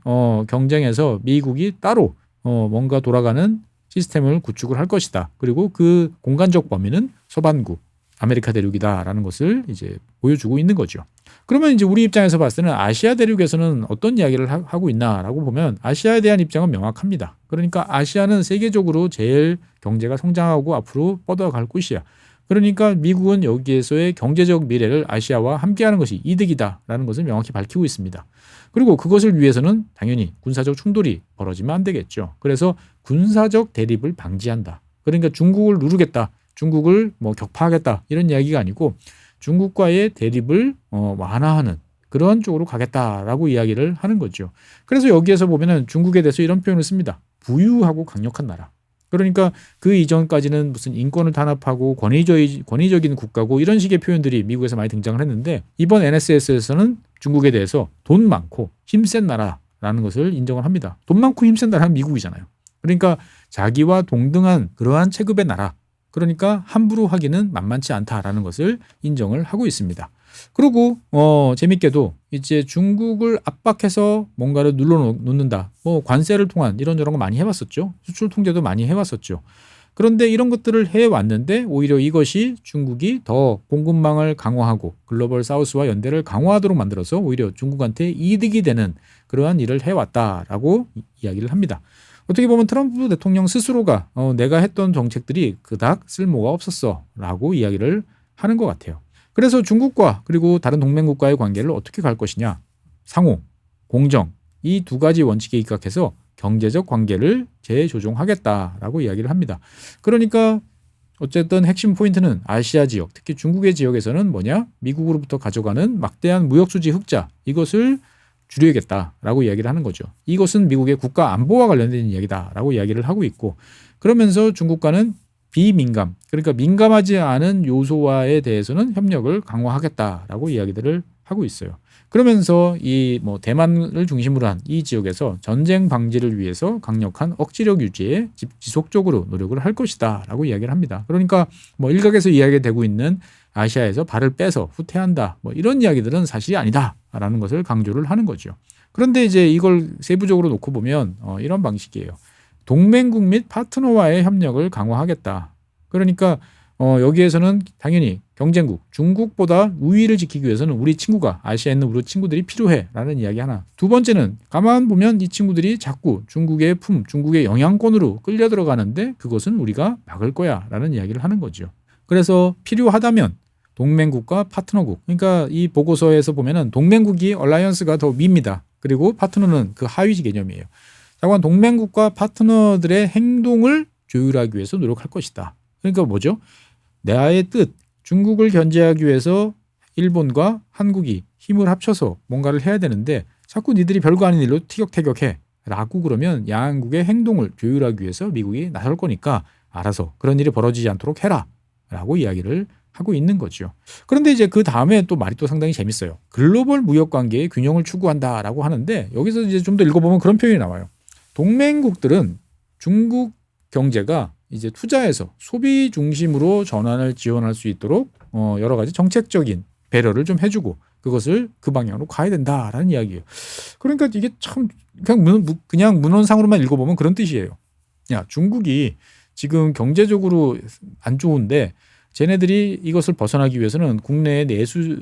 경쟁에서 미국이 따로 뭔가 돌아가는 시스템을 구축을 할 것이다. 그리고 그 공간적 범위는 서반구 아메리카 대륙이다라는 것을 이제 보여주고 있는 거죠. 그러면 이제 우리 입장에서 봤을 때는 아시아 대륙에서는 어떤 이야기를 하고 있나라고 보면 아시아에 대한 입장은 명확합니다. 그러니까 아시아는 세계적으로 제일 경제가 성장하고 앞으로 뻗어갈 곳이야. 그러니까 미국은 여기에서의 경제적 미래를 아시아와 함께하는 것이 이득이다라는 것을 명확히 밝히고 있습니다. 그리고 그것을 위해서는 당연히 군사적 충돌이 벌어지면 안 되겠죠. 그래서 군사적 대립을 방지한다. 그러니까 중국을 누르겠다. 중국을 뭐 격파하겠다. 이런 이야기가 아니고 중국과의 대립을 완화하는 그런 쪽으로 가겠다라고 이야기를 하는 거죠. 그래서 여기에서 보면은 중국에 대해서 이런 표현을 씁니다. 부유하고 강력한 나라. 그러니까 그 이전까지는 무슨 인권을 탄압하고 권위적인 국가고 이런 식의 표현들이 미국에서 많이 등장을 했는데 이번 NSS에서는 중국에 대해서 돈 많고 힘센 나라라는 것을 인정을 합니다. 돈 많고 힘센 나라는 미국이잖아요. 그러니까 자기와 동등한 그러한 체급의 나라. 그러니까 함부로 하기는 만만치 않다라는 것을 인정을 하고 있습니다. 그리고 재밌게도 이제 중국을 압박해서 뭔가를 눌러놓는다. 뭐 관세를 통한 이런저런 거 많이 해왔었죠. 수출 통제도 많이 해왔었죠. 그런데 이런 것들을 해왔는데 오히려 이것이 중국이 더 공급망을 강화하고 글로벌 사우스와 연대를 강화하도록 만들어서 오히려 중국한테 이득이 되는 그러한 일을 해왔다라고 이야기를 합니다. 어떻게 보면 트럼프 대통령 스스로가 내가 했던 정책들이 그닥 쓸모가 없었어 라고 이야기를 하는 것 같아요. 그래서 중국과 그리고 다른 동맹국과의 관계를 어떻게 갈 것이냐. 상호, 공정 이 두 가지 원칙에 입각해서 경제적 관계를 재조정하겠다라고 이야기를 합니다. 그러니까 어쨌든 핵심 포인트는 아시아 지역, 특히 중국의 지역에서는 뭐냐? 미국으로부터 가져가는 막대한 무역수지 흑자 이것을 줄여야겠다라고 이야기를 하는 거죠. 이것은 미국의 국가 안보와 관련된 이야기다라고 이야기를 하고 있고 그러면서 중국과는 비민감, 그러니까 민감하지 않은 요소와에 대해서는 협력을 강화하겠다라고 이야기들을 하고 있어요. 그러면서 이 뭐 대만을 중심으로 한 이 지역에서 전쟁 방지를 위해서 강력한 억지력 유지에 지속적으로 노력을 할 것이다라고 이야기를 합니다. 그러니까 뭐 일각에서 이야기되고 있는 아시아에서 발을 빼서 후퇴한다, 뭐 이런 이야기들은 사실이 아니다라는 것을 강조를 하는 거죠. 그런데 이제 이걸 세부적으로 놓고 보면 이런 방식이에요. 동맹국 및 파트너와의 협력을 강화하겠다. 그러니까 여기에서는 당연히 경쟁국 중국보다 우위를 지키기 위해서는 우리 친구가 아시아에 있는 우리 친구들이 필요해라는 이야기 하나. 두 번째는 가만 보면 이 친구들이 자꾸 중국의 중국의 영향권으로 끌려 들어가는데 그것은 우리가 막을 거야라는 이야기를 하는 거죠. 그래서 필요하다면 동맹국과 파트너국. 그러니까 이 보고서에서 보면은 동맹국이 얼라이언스가 더 위입니다. 그리고 파트너는 그 하위 개념이에요. 자관 동맹국과 파트너들의 행동을 조율하기 위해서 노력할 것이다. 그러니까 뭐죠? 나의 뜻, 중국을 견제하기 위해서 일본과 한국이 힘을 합쳐서 뭔가를 해야 되는데 자꾸 니들이 별거 아닌 일로 티격태격해 라고 그러면 양국의 행동을 조율하기 위해서 미국이 나설 거니까 알아서 그런 일이 벌어지지 않도록 해라 라고 이야기를 하고 있는 거죠. 그런데 이제 그 다음에 또 말이 또 상당히 재밌어요. 글로벌 무역 관계의 균형을 추구한다라고 하는데 여기서 이제 좀 더 읽어보면 그런 표현이 나와요. 동맹국들은 중국 경제가 이제 투자해서 소비 중심으로 전환을 지원할 수 있도록 여러 가지 정책적인 배려를 좀 해주고 그것을 그 방향으로 가야 된다라는 이야기예요. 그러니까 이게 참 그냥 문헌상으로만 읽어보면 그런 뜻이에요. 야, 중국이 지금 경제적으로 안 좋은데 쟤네들이 이것을 벗어나기 위해서는 국내의 내수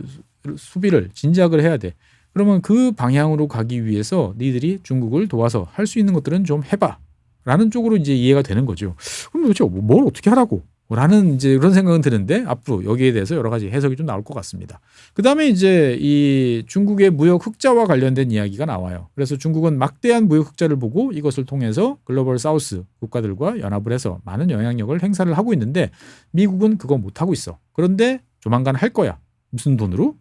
수비를 진작을 해야 돼. 그러면 그 방향으로 가기 위해서 니들이 중국을 도와서 할 수 있는 것들은 좀 해봐. 라는 쪽으로 이제 이해가 되는 거죠. 그럼 도대체 뭘 어떻게 하라고? 라는 이제 그런 생각은 드는데 앞으로 여기에 대해서 여러 가지 해석이 좀 나올 것 같습니다. 그 다음에 이제 이 중국의 무역 흑자와 관련된 이야기가 나와요. 그래서 중국은 막대한 무역 흑자를 보고 이것을 통해서 글로벌 사우스 국가들과 연합을 해서 많은 영향력을 행사를 하고 있는데 미국은 그거 못하고 있어. 그런데 조만간 할 거야. 무슨 돈으로?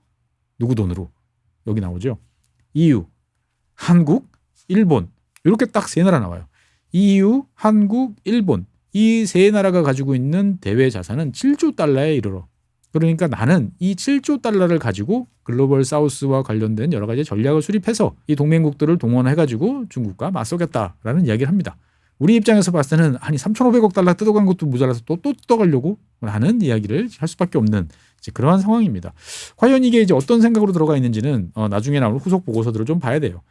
누구 돈으로? 여기 나오죠. EU, 한국, 일본 이렇게 딱 세 나라 나와요. EU, 한국, 일본 이 세 나라가 가지고 있는 대외 자산은 7조 달러에 이르러. 그러니까 나는 이 7조 달러를 가지고 글로벌 사우스와 관련된 여러 가지 전략을 수립해서 이 동맹국들을 동원해가지고 중국과 맞서겠다라는 이야기를 합니다. 우리 입장에서 봤을 때는 아니 3,500억 달러 뜯어간 것도 모자라서 또 뜯어가려고 하는 이야기를 할 수밖에 없는 이제 그러한 상황입니다. 과연 이게 이제 어떤 생각으로 들어가 있는지는 나중에 나올 후속 보고서들을 좀 봐야 돼요.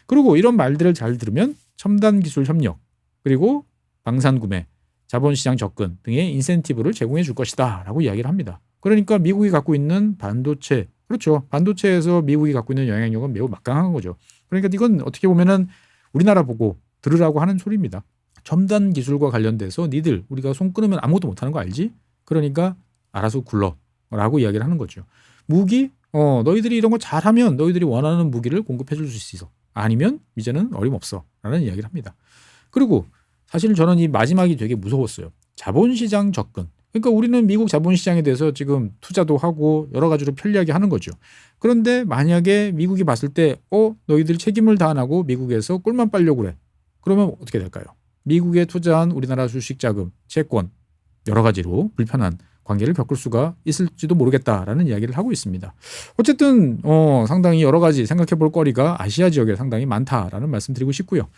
그리고 이런 말들을 잘 들으면 첨단 기술 협력 그리고 방산 구매 자본시장 접근 등의 인센티브를 제공해 줄 것이다 라고 이야기를 합니다. 그러니까 미국이 갖고 있는 반도체 그렇죠. 반도체에서 미국이 갖고 있는 영향력은 매우 막강한 거죠. 그러니까 이건 어떻게 보면은 우리나라 보고 들으라고 하는 소리입니다. 첨단 기술과 관련돼서 니들 우리가 손 끊으면 아무것도 못하는 거 알지? 그러니까 알아서 굴러 라고 이야기를 하는 거죠. 무기? 너희들이 이런 거 잘하면 너희들이 원하는 무기를 공급해 줄 수 있어. 아니면 이제는 어림없어 라는 이야기를 합니다. 그리고 사실 저는 이 마지막이 되게 무서웠어요. 자본시장 접근. 그러니까 우리는 미국 자본시장에 대해서 지금 투자도 하고 여러 가지로 편리하게 하는 거죠. 그런데 만약에 미국이 봤을 때 너희들 책임을 다 안 하고 미국에서 꿀만 빨려고 그래. 그러면 어떻게 될까요? 미국에 투자한 우리나라 주식자금, 채권 여러 가지로 불편한 관계를 겪을 수가 있을지도 모르겠다라는 이야기를 하고 있습니다. 어쨌든 상당히 여러 가지 생각해 볼 거리가 아시아 지역에 상당히 많다라는 말씀 드리고 싶고요.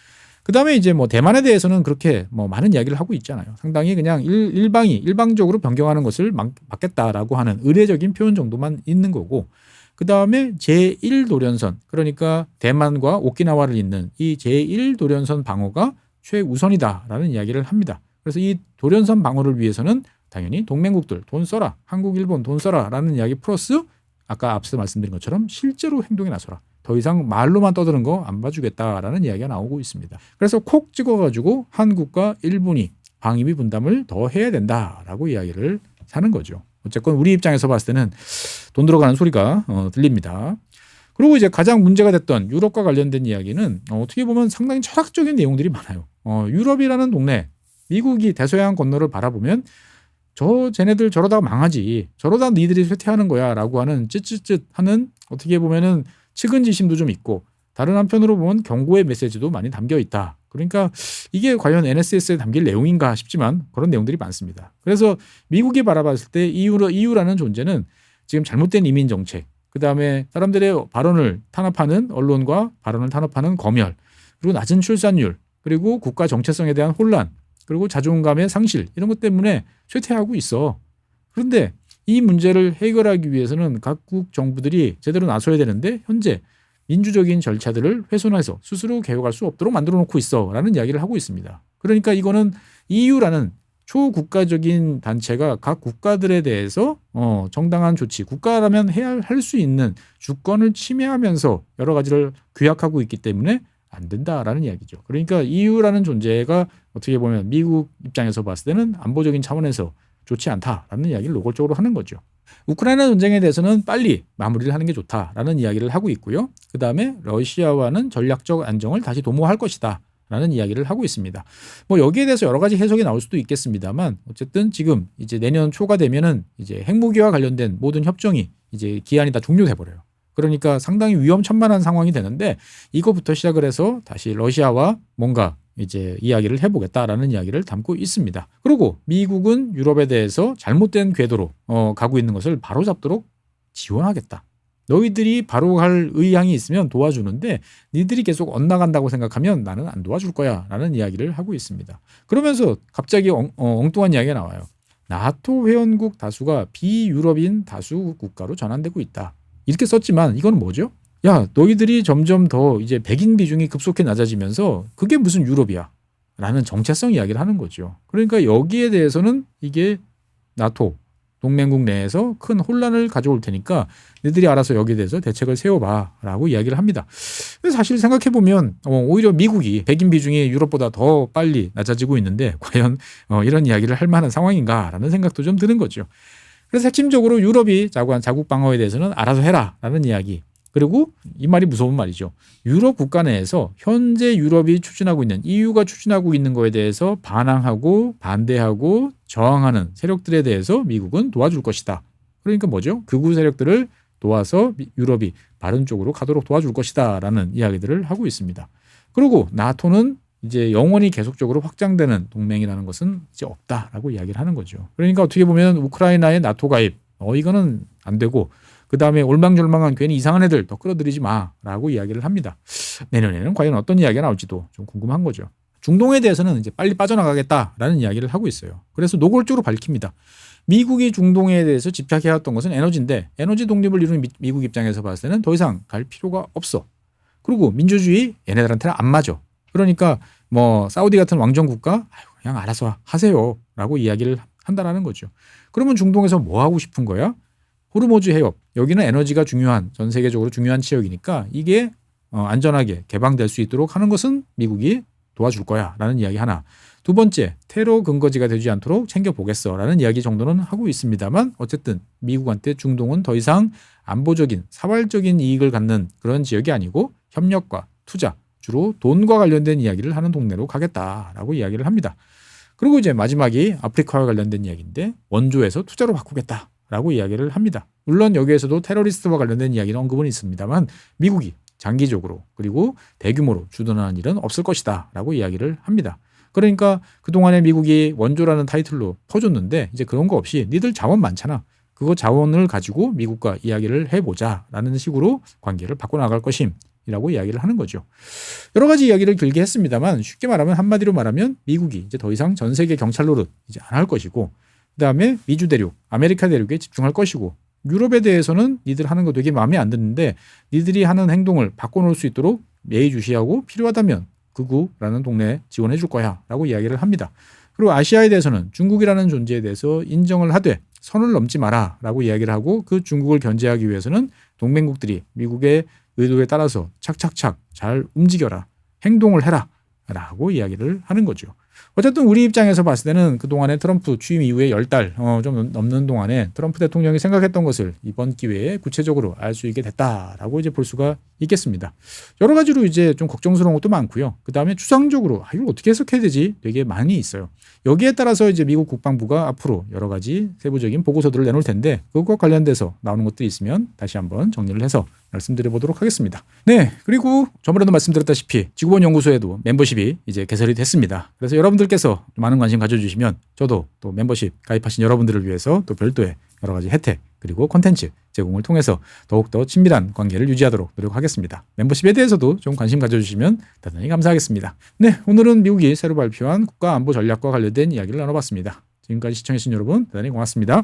그다음에 이제 뭐 대만에 대해서는 그렇게 뭐 많은 이야기를 하고 있잖아요. 상당히 그냥 일방적으로 변경하는 것을 막겠다라고 하는 의례적인 표현 정도만 있는 거고 그다음에 제1도련선 그러니까 대만과 오키나와를 잇는 이 제1도련선 방어가 최우선이다라는 이야기를 합니다. 그래서 이 도련선 방어를 위해서는 당연히 동맹국들 돈 써라. 한국, 일본 돈 써라라는 이야기 플러스 아까 앞서 말씀드린 것처럼 실제로 행동에 나서라. 더 이상 말로만 떠드는 거 안 봐주겠다라는 이야기가 나오고 있습니다. 그래서 콕 찍어가지고 한국과 일본이 방위비 분담을 더 해야 된다라고 이야기를 하는 거죠. 어쨌건 우리 입장에서 봤을 때는 돈 들어가는 소리가 들립니다. 그리고 이제 가장 문제가 됐던 유럽과 관련된 이야기는 어떻게 보면 상당히 철학적인 내용들이 많아요. 유럽이라는 동네, 미국이 대서양 건너를 바라보면 쟤네들 저러다가 망하지. 저러다 니들이 쇠퇴하는 거야 라고 하는 쯧쯧쯧 하는 어떻게 보면은 측은지심도 좀 있고 다른 한편으로 보면 경고의 메시지도 많이 담겨 있다. 그러니까 이게 과연 NSS에 담길 내용인가 싶지만 그런 내용들이 많습니다. 그래서 미국이 바라봤을 때 EU라는 존재는 지금 잘못된 이민 정책, 그다음에 사람들의 발언을 탄압하는 언론과 발언을 탄압하는 검열, 그리고 낮은 출산율, 그리고 국가 정체성에 대한 혼란, 그리고 자존감의 상실 이런 것 때문에 쇠퇴하고 있어. 그런데 이 문제를 해결하기 위해서는 각국 정부들이 제대로 나서야 되는데 현재 민주적인 절차들을 훼손해서 스스로 개혁할 수 없도록 만들어 놓고 있어라는 이야기를 하고 있습니다. 그러니까 이거는 EU라는 초국가적인 단체가 각 국가들에 대해서 정당한 조치, 국가라면 할 수 있는 주권을 침해하면서 여러 가지를 규약하고 있기 때문에 안 된다라는 이야기죠. 그러니까 EU라는 존재가 어떻게 보면 미국 입장에서 봤을 때는 안보적인 차원에서 좋지 않다라는 이야기를 노골적으로 하는 거죠. 우크라이나 전쟁에 대해서는 빨리 마무리를 하는 게 좋다라는 이야기를 하고 있고요. 그다음에 러시아와는 전략적 안정을 다시 도모할 것이다. 라는 이야기를 하고 있습니다. 뭐 여기에 대해서 여러 가지 해석이 나올 수도 있겠습니다만 어쨌든 지금 이제 내년 초가 되면은 이제 핵무기와 관련된 모든 협정이 이제 기한이 다 종료돼 버려요. 그러니까 상당히 위험천만한 상황이 되는데 이거부터 시작을 해서 다시 러시아와 뭔가 이제 이야기를 해보겠다라는 이야기를 담고 있습니다. 그리고 미국은 유럽에 대해서 잘못된 궤도로 가고 있는 것을 바로잡도록 지원하겠다. 너희들이 바로 갈 의향이 있으면 도와주는데 니들이 계속 엇나간다고 생각하면 나는 안 도와줄 거야 라는 이야기를 하고 있습니다. 그러면서 갑자기 엉뚱한 이야기가 나와요. 나토 회원국 다수가 비유럽인 다수 국가로 전환되고 있다. 이렇게 썼지만 이건 뭐죠? 야, 너희들이 점점 더 이제 백인 비중이 급속히 낮아지면서 그게 무슨 유럽이야? 라는 정체성 이야기를 하는 거죠. 그러니까 여기에 대해서는 이게 나토, 동맹국 내에서 큰 혼란을 가져올 테니까 너희들이 알아서 여기에 대해서 대책을 세워봐라고 이야기를 합니다. 근데 사실 생각해보면 오히려 미국이 백인 비중이 유럽보다 더 빨리 낮아지고 있는데 과연 이런 이야기를 할 만한 상황인가라는 생각도 좀 드는 거죠. 그래서 핵심적으로 유럽이 자국 방어에 대해서는 알아서 해라라는 이야기. 그리고 이 말이 무서운 말이죠. 유럽 국가 내에서 현재 유럽이 추진하고 있는 EU가 추진하고 있는 거에 대해서 반항하고 반대하고 저항하는 세력들에 대해서 미국은 도와줄 것이다. 그러니까 뭐죠? 극우 세력들을 도와서 유럽이 바른 쪽으로 가도록 도와줄 것이다 라는 이야기들을 하고 있습니다. 그리고 나토는 이제 영원히 계속적으로 확장되는 동맹이라는 것은 이제 없다라고 이야기를 하는 거죠. 그러니까 어떻게 보면 우크라이나의 나토 가입 이거는 안 되고 그다음에 올망졸망한 괜히 이상한 애들 더 끌어들이지 마라고 이야기를 합니다. 내년에는 과연 어떤 이야기가 나올지도 좀 궁금한 거죠. 중동에 대해서는 이제 빨리 빠져나가겠다라는 이야기를 하고 있어요. 그래서 노골적으로 밝힙니다. 미국이 중동에 대해서 집착해왔던 것은 에너지인데 에너지 독립을 이루는 미국 입장에서 봤을 때는 더 이상 갈 필요가 없어. 그리고 민주주의 얘네들한테는 안 맞아. 그러니까 뭐 사우디 같은 왕정 국가 그냥 알아서 하세요라고 이야기를 한다라는 거죠. 그러면 중동에서 뭐 하고 싶은 거야? 호르무즈 해협. 여기는 에너지가 중요한 전 세계적으로 중요한 지역이니까 이게 안전하게 개방될 수 있도록 하는 것은 미국이 도와줄 거야라는 이야기 하나. 두 번째, 테러 근거지가 되지 않도록 챙겨보겠어라는 이야기 정도는 하고 있습니다만 어쨌든 미국한테 중동은 더 이상 안보적인 사활적인 이익을 갖는 그런 지역이 아니고 협력과 투자, 주로 돈과 관련된 이야기를 하는 동네로 가겠다라고 이야기를 합니다. 그리고 이제 마지막이 아프리카와 관련된 이야기인데 원조에서 투자로 바꾸겠다라고 이야기를 합니다. 물론 여기에서도 테러리스트와 관련된 이야기는 언급은 있습니다만 미국이 장기적으로 그리고 대규모로 주둔하는 일은 없을 것이다 라고 이야기를 합니다. 그러니까 그동안에 미국이 원조라는 타이틀로 퍼줬는데 이제 그런 거 없이 니들 자원 많잖아. 그거 자원을 가지고 미국과 이야기를 해보자라는 식으로 관계를 바꿔나갈 것임이라고 이야기를 하는 거죠. 여러 가지 이야기를 길게 했습니다만 쉽게 말하면 한마디로 말하면 미국이 이제 더 이상 전 세계 경찰 노릇 이제 안 할 것이고 그다음에 미주 대륙, 아메리카 대륙에 집중할 것이고 유럽에 대해서는 니들 하는 거 되게 마음에 안 드는데 니들이 하는 행동을 바꿔놓을 수 있도록 예의주시하고 필요하다면 극우라는 동네에 지원해 줄 거야 라고 이야기를 합니다. 그리고 아시아에 대해서는 중국이라는 존재에 대해서 인정을 하되 선을 넘지 마라 라고 이야기를 하고 그 중국을 견제하기 위해서는 동맹국들이 미국의 의도에 따라서 착착착 잘 움직여라, 행동을 해라 라고 이야기를 하는 거죠. 어쨌든 우리 입장에서 봤을 때는 그동안에 트럼프 취임 이후에 10달 좀 넘는 동안에 트럼프 대통령이 생각했던 것을 이번 기회에 구체적으로 알 수 있게 됐다라고 이제 볼 수가 있겠습니다. 여러 가지로 이제 좀 걱정스러운 것도 많고요. 그다음에 추상적으로 이걸 어떻게 해석해야 되지? 되게 많이 있어요. 여기에 따라서 이제 미국 국방부가 앞으로 여러 가지 세부적인 보고서들을 내놓을 텐데 그것과 관련돼서 나오는 것들이 있으면 다시 한번 정리를 해서 말씀드려 보도록 하겠습니다. 네, 그리고 저번에도 말씀드렸다시피 지구본 연구소에도 멤버십이 이제 개설이 됐습니다. 그래서 여러분들께서 많은 관심 가져주시면 저도 또 멤버십 가입하신 여러분들을 위해서 또 별도의 여러 가지 혜택 그리고 콘텐츠 제공을 통해서 더욱더 친밀한 관계를 유지하도록 노력하겠습니다. 멤버십에 대해서도 좀 관심 가져주시면 대단히 감사하겠습니다. 네, 오늘은 미국이 새로 발표한 국가안보 전략과 관련된 이야기를 나눠봤습니다. 지금까지 시청해주신 여러분 대단히 고맙습니다.